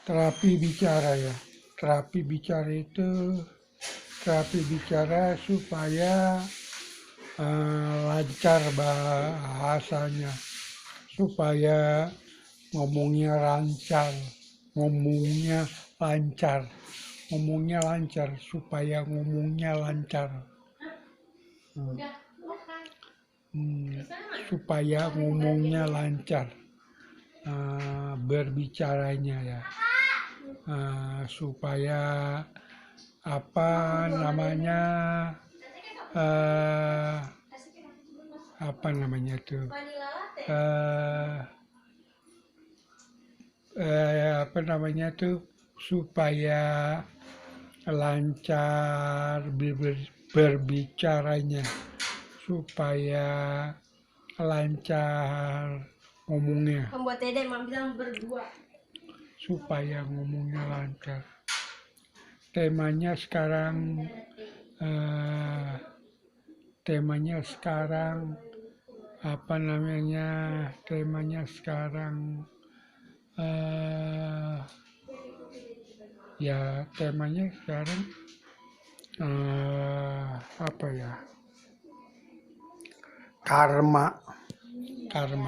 Terapi bicara ya. Terapi bicara itu terapi bicara supaya lancar bahasanya, supaya ngomongnya lancar, ngomongnya lancar, ngomongnya lancar, supaya ngomongnya lancar. Supaya ngomongnya lancar, berbicaranya ya. Supaya apa namanya apa namanya tuh apa namanya tuh supaya lancar berbicaranya, supaya lancar ngomongnya, Membuat Dede bilang berdua. supaya ngomongnya lancar. Temanya sekarang apa namanya, temanya sekarang ya temanya sekarang apa ya, karma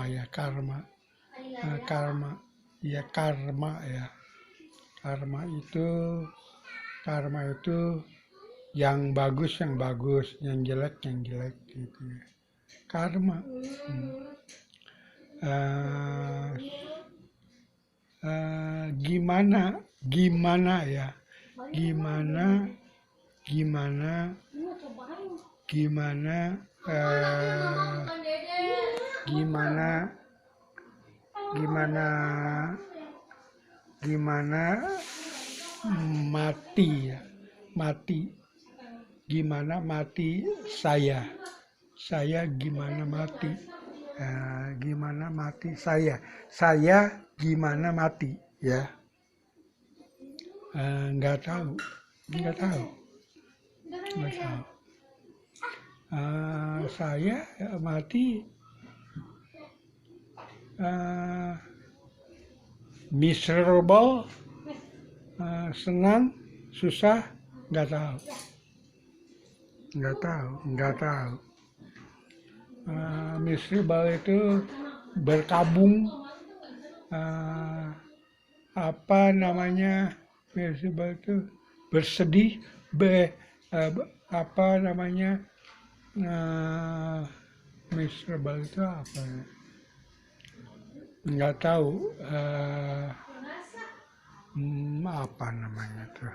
ya, karma ya, karma itu yang bagus, yang jelek gitu ya. Karma. Gimana ya, gimana gimana mati ya, gimana mati saya gimana mati, gimana mati saya gimana mati ya. Nggak tahu. Saya mati miserable, senang, susah, nggak tahu. Miserable itu berkabung, apa namanya, miserable itu bersedih, apa namanya, miserable itu apa ya? Nggak tahu. Apa namanya tuh?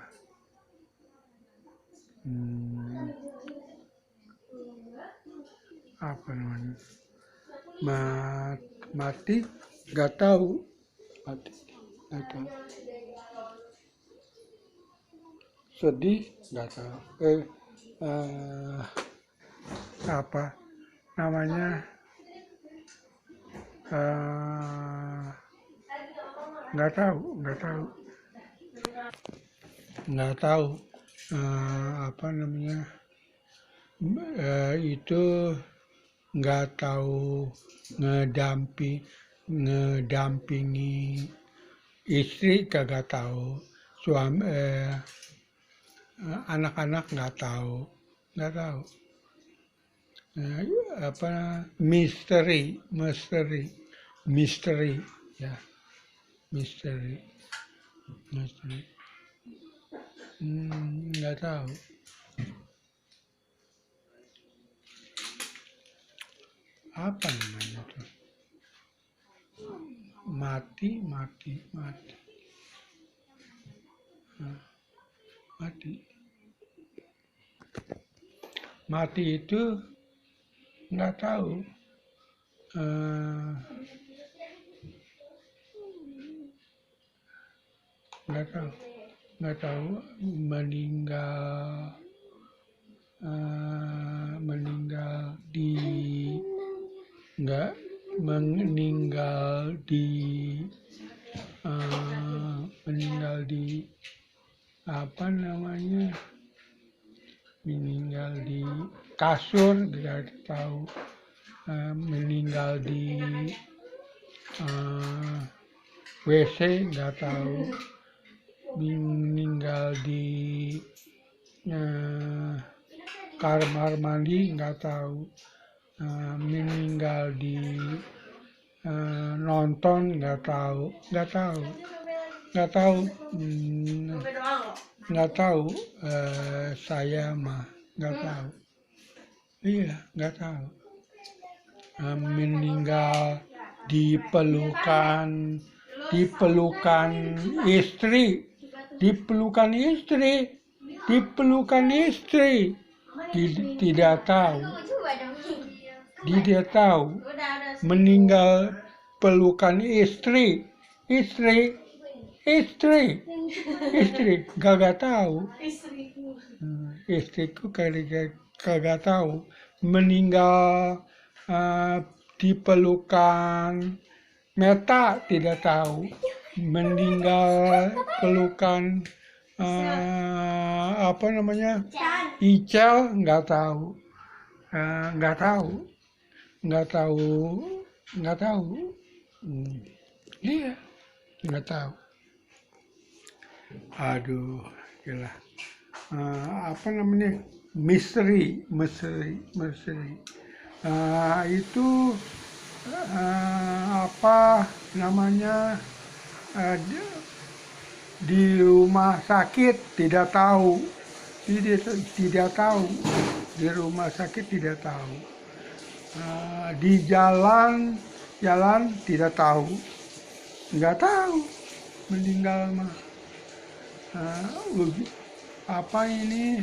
Apa namanya? Mati, nggak tahu. Sedih, nggak tahu. Apa namanya? Nggak tahu. Apa namanya? Itu nggak tahu. Ngedampingi istri kagak tahu, suami, anak-anak nggak tahu. Apa misteri ya, misteri nggak tahu. Apa namanya tuh? Mati. Mati itu nggak tahu. Nggak tahu. Meninggal di apa namanya, meninggal di kasur, nggak tahu. Meninggal di WC, nggak tahu. meninggal di kamar mandi nggak tahu, meninggal di nonton nggak tahu, nggak tahu, nggak tahu, nggak tahu, saya mah nggak tahu, iya nggak tahu. Meninggal di pelukan istri, di pelukan istri, di pelukan istri, tidak tahu, tidak tahu. Meninggal pelukan istri, istri, istri, istri, kagak tahu. Istriku kagak tahu. Meninggal di pelukan Meta tidak tahu. Meninggal pelukan apa namanya, Icel nggak tahu, nggak tahu, nggak tahu, nggak tahu. Iya, nggak tahu. Aduh, gila. Apa namanya, misteri. Itu apa namanya, di rumah sakit tidak tahu, tidak tahu, di rumah sakit tidak tahu, di jalan tidak tahu, nggak tahu, meninggal mah. Apa ini?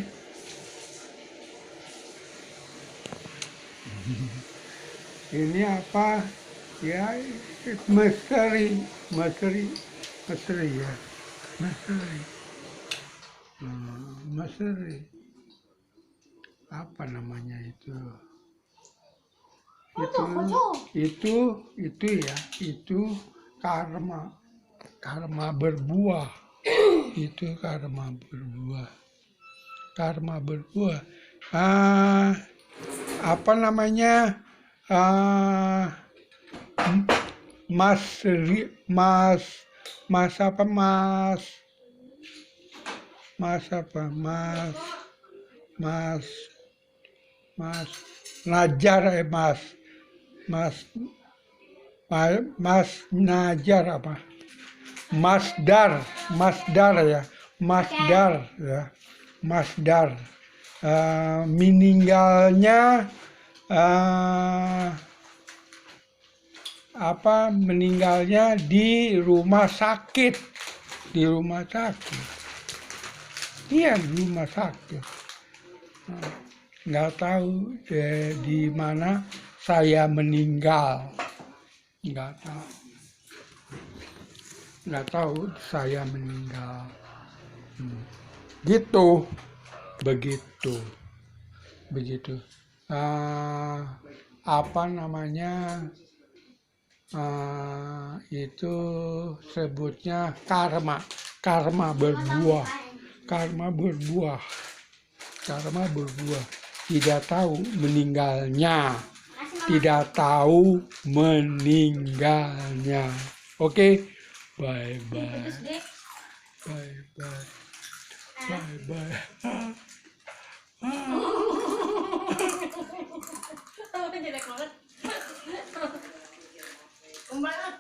Ini apa? Ya, misteri ya, misteri. Apa namanya itu? Itu ya, itu karma berbuah. Itu karma berbuah. Apa namanya, Mas Najar, Mas Najar apa? Masdar ya, Masdar. Meninggalnya meninggalnya di rumah sakit, iya, di rumah sakit. Nggak tahu di mana saya meninggal, nggak tahu saya meninggal. Gitu, begitu. Apa namanya, itu sebutnya karma berbuah. Tidak tahu meninggalnya, Oke, bye Jadi banget.